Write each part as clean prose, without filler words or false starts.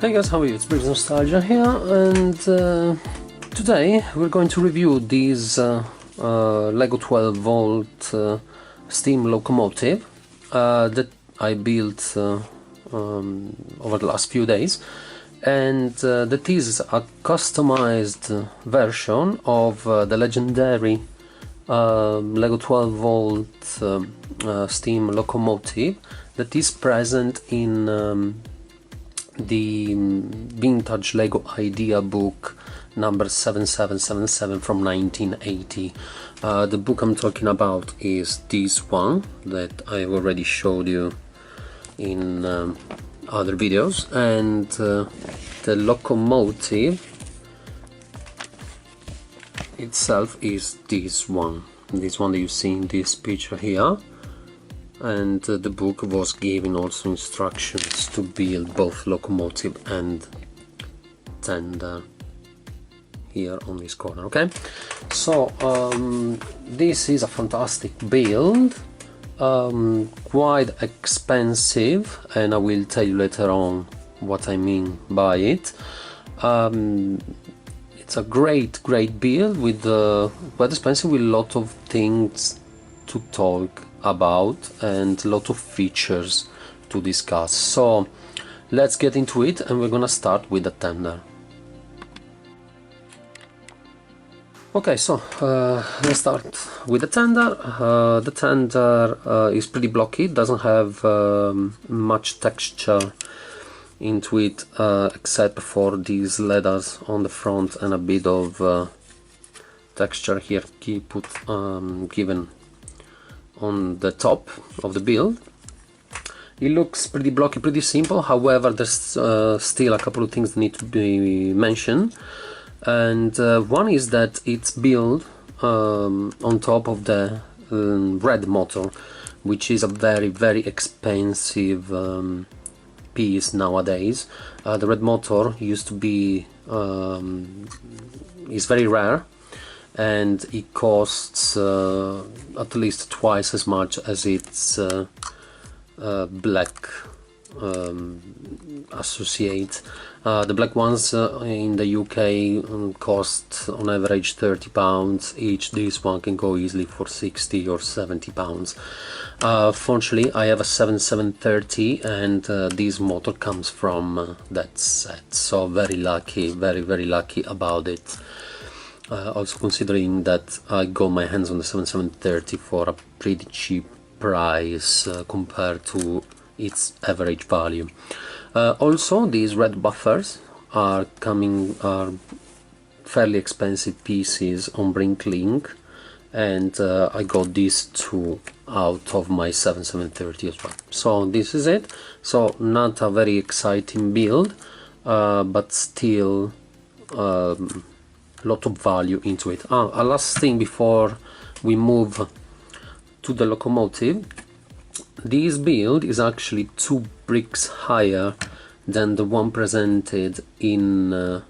Hey guys, how are you? It's Briggs Nostalgia here, and today we're going to review these Lego 12 volt steam locomotive that I built over the last few days, and that is a customized version of the legendary Lego 12 volt steam locomotive that is present in the vintage Lego idea book number 7777 from 1980. The book I'm talking about is this one that I've already showed you in other videos, and the locomotive itself is this one that you see in this picture here. And the book was giving also instructions to build both locomotive and tender here on this corner. Okay, so this is a fantastic build, quite expensive, and I will tell you later on what I mean by it. It's a great build with quite expensive, with a lot of things to talk about and a lot of features to discuss. So let's get into it, and we're gonna start with the tender. Okay, so let's start with the tender. The tender is pretty blocky, doesn't have much texture into it except for these letters on the front and a bit of texture here given on the top of the build. It looks pretty blocky, pretty simple. However, there's still a couple of things that need to be mentioned, and one is that it's built on top of the red motor, which is a very expensive piece nowadays. The red motor used to be is very rare, and it costs at least twice as much as its black associate. The black ones in the UK cost on average £30 each. This one can go easily for £60 or £70. Fortunately, I have a 7730, and this motor comes from that set, so very lucky, very lucky about it. Also considering that I got my hands on the 7730 for a pretty cheap price compared to its average value. Also, these red buffers are fairly expensive pieces on Brinklink, and I got these two out of my 7730 as well. So this is it. So not a very exciting build, but still lot of value into it. A last thing before we move to the locomotive: this build is actually 2 bricks higher than the one presented in the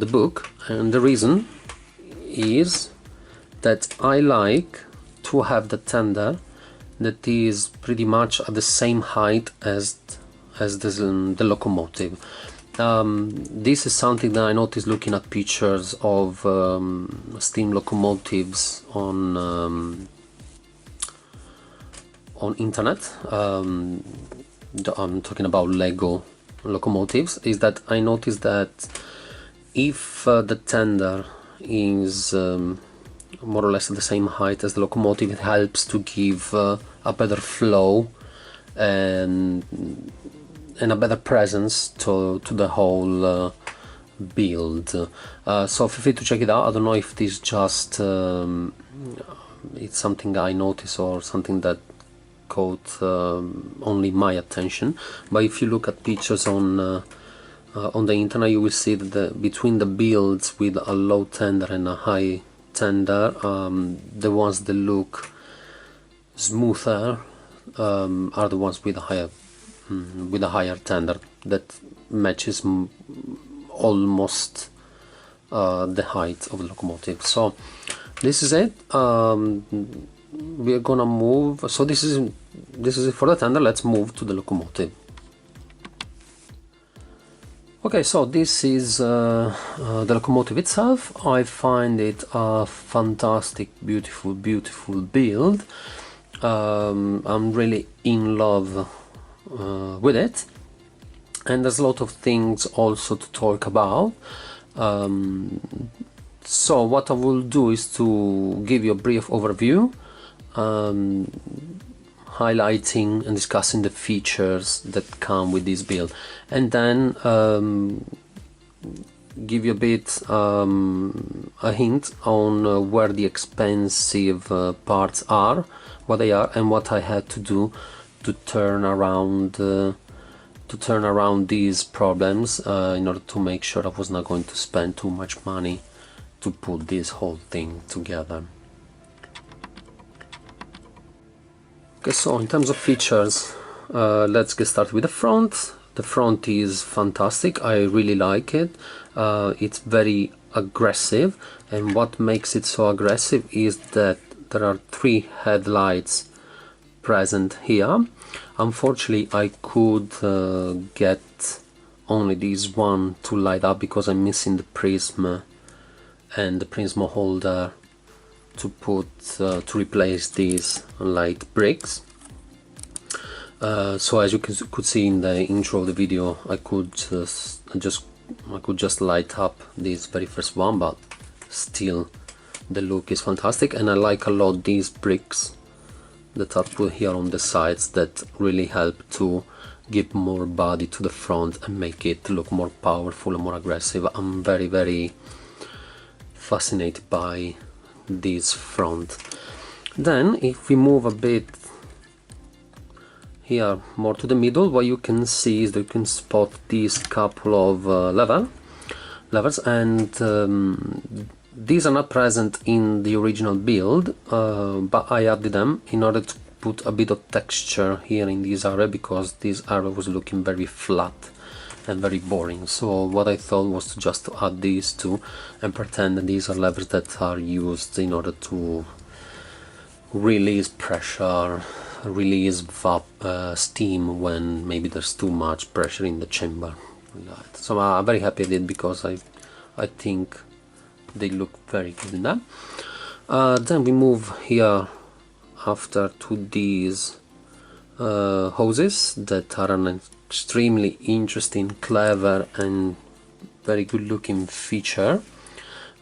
book, and the reason is that I like to have the tender that is pretty much at the same height as the locomotive. This is something that I noticed looking at pictures of steam locomotives on internet. I'm talking about Lego locomotives. Is that I noticed that if the tender is more or less at the same height as the locomotive, it helps to give a better flow and a better presence to the whole build. So feel free to check it out. I don't know if this just it's something I noticed or something that caught only my attention, but if you look at pictures on the internet, you will see that between the builds with a low tender and a high tender, the ones that look smoother are the ones with a higher tender that matches almost the height of the locomotive. So this is it. We're gonna move. So this is it for the tender. Let's move to the locomotive. Okay, so this is the locomotive itself. I find it a fantastic, beautiful build. I'm really in love with it, and there's a lot of things also to talk about. So what I will do is to give you a brief overview, highlighting and discussing the features that come with this build, and then give you a bit a hint on where the expensive parts are, what they are, and what I had to do to turn around these problems in order to make sure I was not going to spend too much money to put this whole thing together. Okay, so in terms of features, let's get started with the front. The front is fantastic. I really like it. It's very aggressive, and what makes it so aggressive is that there are 3 headlights present here. Unfortunately, I could get only this one to light up because I'm missing the prism and the prism holder to to replace these light bricks. So as you could see in the intro of the video, I could just light up this very first one, but still the look is fantastic, and I like a lot these bricks that are put here on the sides that really help to give more body to the front and make it look more powerful and more aggressive. I'm very fascinated by this front. Then if we move a bit here more to the middle, what you can see is that you can spot these couple of levers, and these are not present in the original build, but I added them in order to put a bit of texture here in this area, because this area was looking very flat and very boring. So what I thought was to just add these two and pretend that these are levers that are used in order to release pressure, release steam when maybe there's too much pressure in the chamber. So I'm very happy I did, because I think they look very good in that. Then we move here after to these hoses that are an extremely interesting, clever and very good looking feature.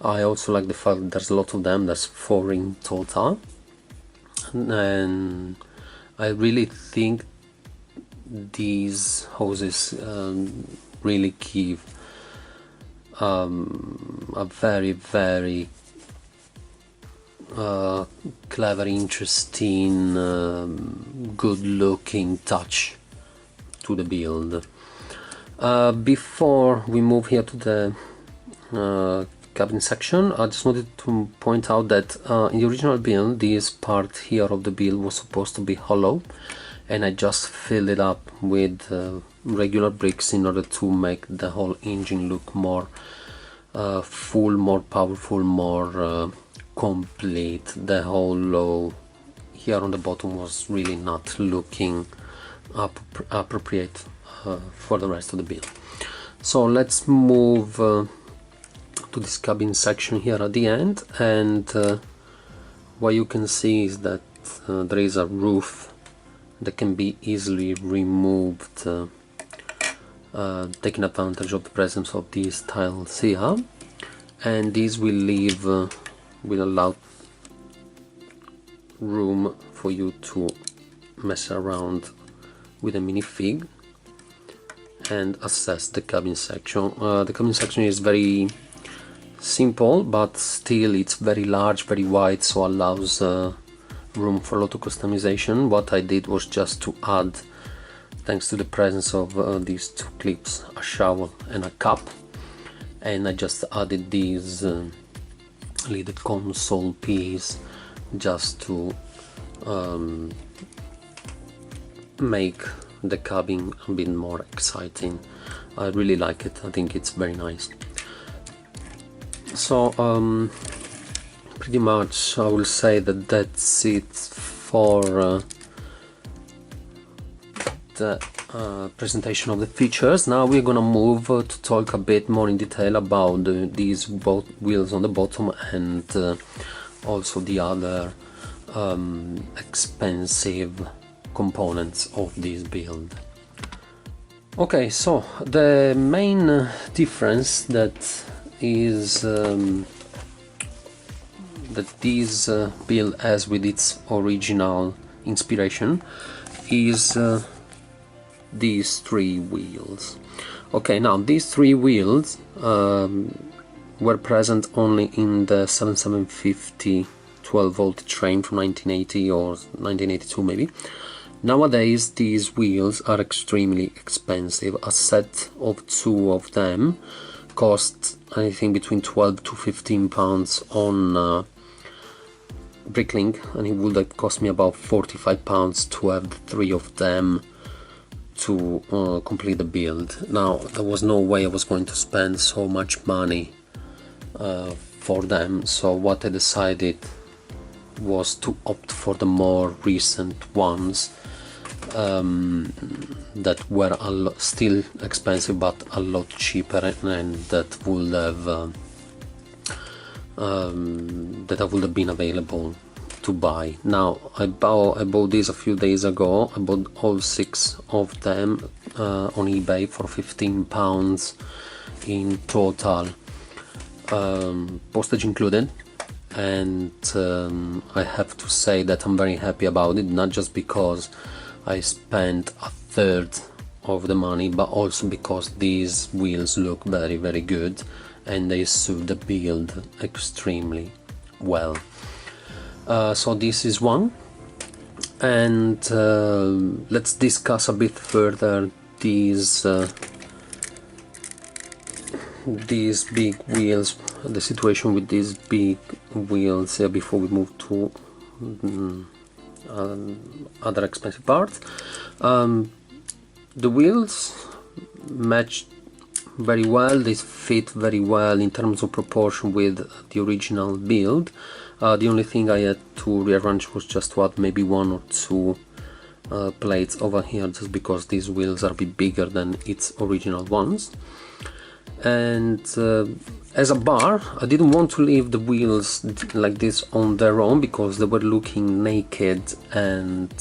I also like the fact that there's a lot of them. There's 4 in total, and I really think these hoses really give a very clever, interesting, good looking touch to the build. Before we move here to the cabin section, I just wanted to point out that in the original build, this part here of the build was supposed to be hollow, and I just filled it up with regular bricks in order to make the whole engine look more full, more powerful, more complete. The whole low here on the bottom was really not looking appropriate for the rest of the build. So let's move to this cabin section here at the end, and what you can see is that there is a roof that can be easily removed, taking advantage of the presence of these tiles here, and these will leave will allow room for you to mess around with a minifig and assess the cabin section. The cabin section is very simple, but still it's very large, very wide, so allows room for a lot of customization. What I did was just to add, thanks to the presence of these 2 clips, a shovel and a cup, and I just added these little console piece just to make the cabin a bit more exciting. I really like it. I think it's very nice. So pretty much I will say that that's it for the presentation of the features. Now we're gonna move to talk a bit more in detail about these both wheels on the bottom and also the other expensive components of this build. Okay, so the main difference that is that this build has with its original inspiration is these three wheels. Okay, now these three wheels were present only in the 7750 12-volt train from 1980 or 1982 maybe. Nowadays these wheels are extremely expensive. A set of two of them cost, I think, between 12 to 15 pounds on Bricklink, and it would have cost me about 45 pounds to have the three of them to complete the build. Now there was no way I was going to spend so much money for them, so what I decided was to opt for the more recent ones that were still expensive but a lot cheaper, and that would have been available to buy. Now I bought these a few days ago. I bought all 6 of them on eBay for 15 pounds in total, postage included, and I have to say that I'm very happy about it, not just because I spent a third of the money, but also because these wheels look very, very good and they suit the build extremely well. So this is one, and let's discuss a bit further these big wheels, the situation with these big wheels before we move to other expensive parts. The wheels match very well, they fit very well in terms of proportion with the original build. The only thing I had to rearrange was just to add maybe 1 or 2 plates over here, just because these wheels are a bit bigger than its original ones. And as a bar, I didn't want to leave the wheels like this on their own because they were looking naked and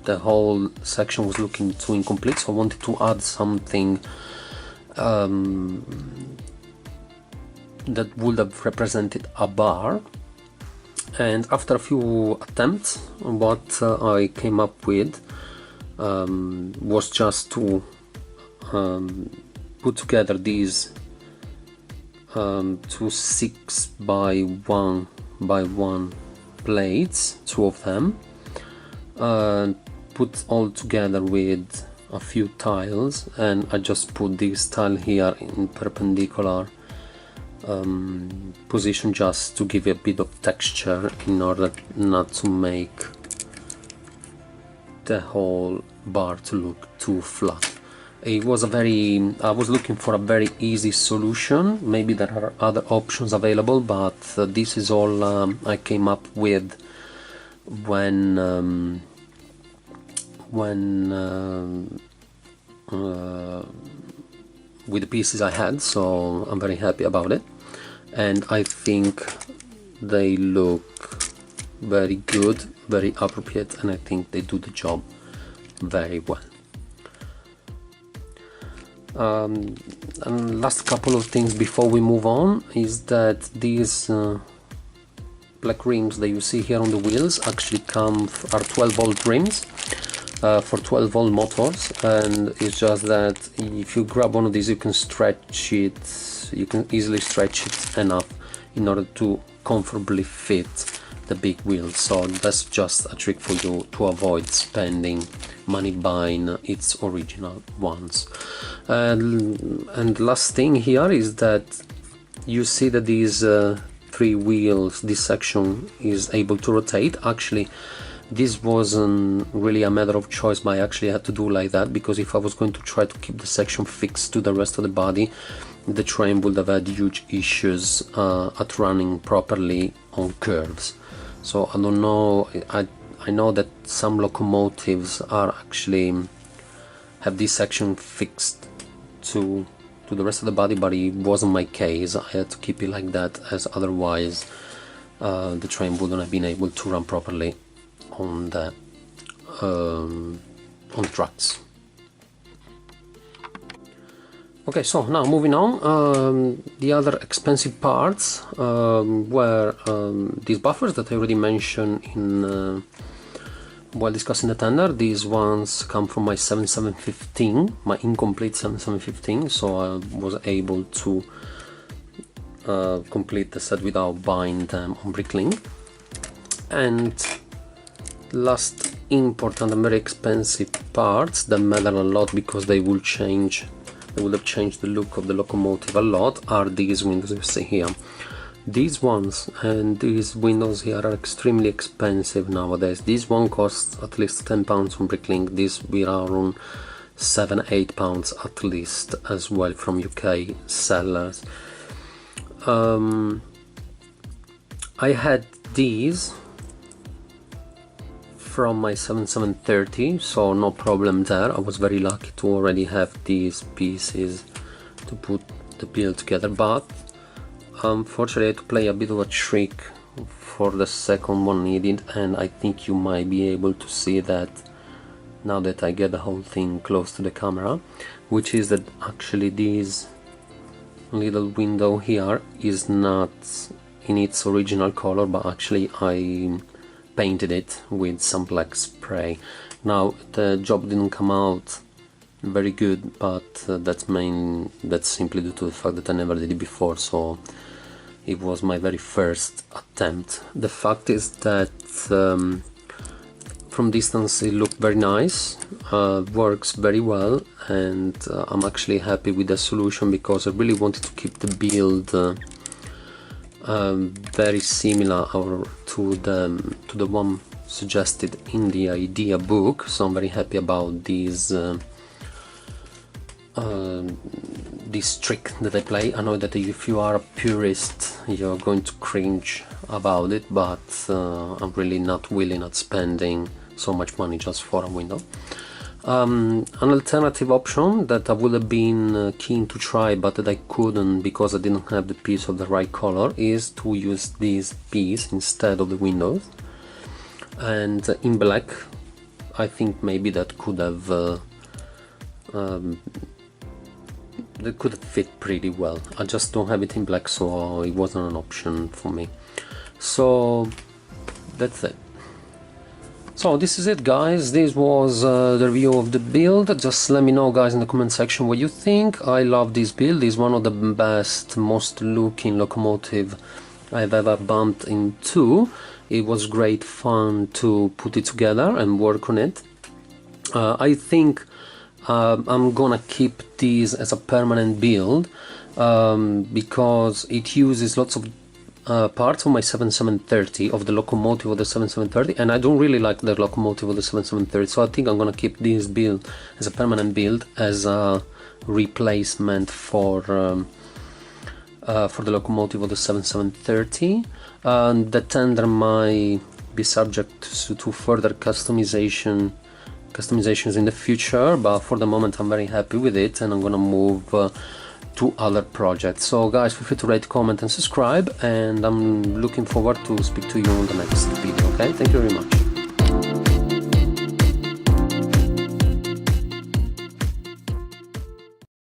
the whole section was looking too incomplete, so I wanted to add something that would have represented a bar. And after a few attempts, what I came up with was just to put together these 2 6x1 plates, 2 of them, put all together with a few tiles, and I just put this tile here in perpendicular position just to give it a bit of texture in order not to make the whole bar to look too flat. It was I was looking for a very easy solution. Maybe there are other options available, but this is all I came up with when with the pieces I had, so I'm very happy about it, and I think they look very good, very appropriate, and I think they do the job very well. And last couple of things before we move on is that these black rims that you see here on the wheels actually are 12-volt rims for 12-volt motors, and it's just that if you grab one of these, you can easily stretch it enough in order to comfortably fit the big wheels. So that's just a trick for you to avoid spending money buying its original ones. And last thing here is that you see that these 3 wheels, this section is able to rotate. Actually, this wasn't really a matter of choice, but I actually had to do like that, because if I was going to try to keep the section fixed to the rest of the body, the train would have had huge issues at running properly on curves. So I don't know, I know that some locomotives are actually have this section fixed to the rest of the body, but it wasn't my case. I had to keep it like that, as otherwise the train wouldn't have been able to run properly on the tracks. Okay, so now moving on, the other expensive parts were these buffers that I already mentioned in while discussing the tender. These ones come from my 7715, my incomplete 7715, so I was able to complete the set without buying them on Bricklink. And last important and very expensive parts that matter a lot because they will change, they would have changed the look of the locomotive a lot, are these windows you see here. These ones and these windows here are extremely expensive nowadays. This one costs at least £10 from Bricklink. These we are around £7-8 at least as well from UK sellers. I had these from my 7730, so no problem there. I was very lucky to already have these pieces to put the build together, but unfortunately I had to play a bit of a trick for the second one needed, and I think you might be able to see that now that I get the whole thing close to the camera, which is that actually this little window here is not in its original color, but actually I painted it with some black spray. Now the job didn't come out very good, but that's simply due to the fact that I never did it before, so it was my very first attempt. The fact is that from distance it looked very nice, works very well, and I'm actually happy with the solution because I really wanted to keep the build very similar to the one suggested in the idea book, so I'm very happy about this trick that I play. I know that if you are a purist you're going to cringe about it, but I'm really not willing at spending so much money just for a window. An alternative option that I would have been keen to try but that I couldn't because I didn't have the piece of the right color is to use this piece instead of the windows, and in black. I think maybe that could have fit pretty well. I just don't have it in black, so it wasn't an option for me. So that's it. So this is it, guys. This was the review of the build. Just let me know, guys, in the comment section what you think. I love this build. It's one of the best, most looking locomotive I've ever bumped into. It was great fun to put it together and work on it. I think I'm gonna keep these as a permanent build because it uses lots of parts of my 7730, of the locomotive of the 7730, and I don't really like the locomotive of the 7730, so I think I'm gonna keep this build as a permanent build, as a replacement for the locomotive of the 7730. The tender might be subject to further customizations in the future, but for the moment I'm very happy with it, and I'm gonna move to other projects. So guys, feel free to rate, comment and subscribe, and I'm looking forward to speak to you on the next video. Okay, thank you very much.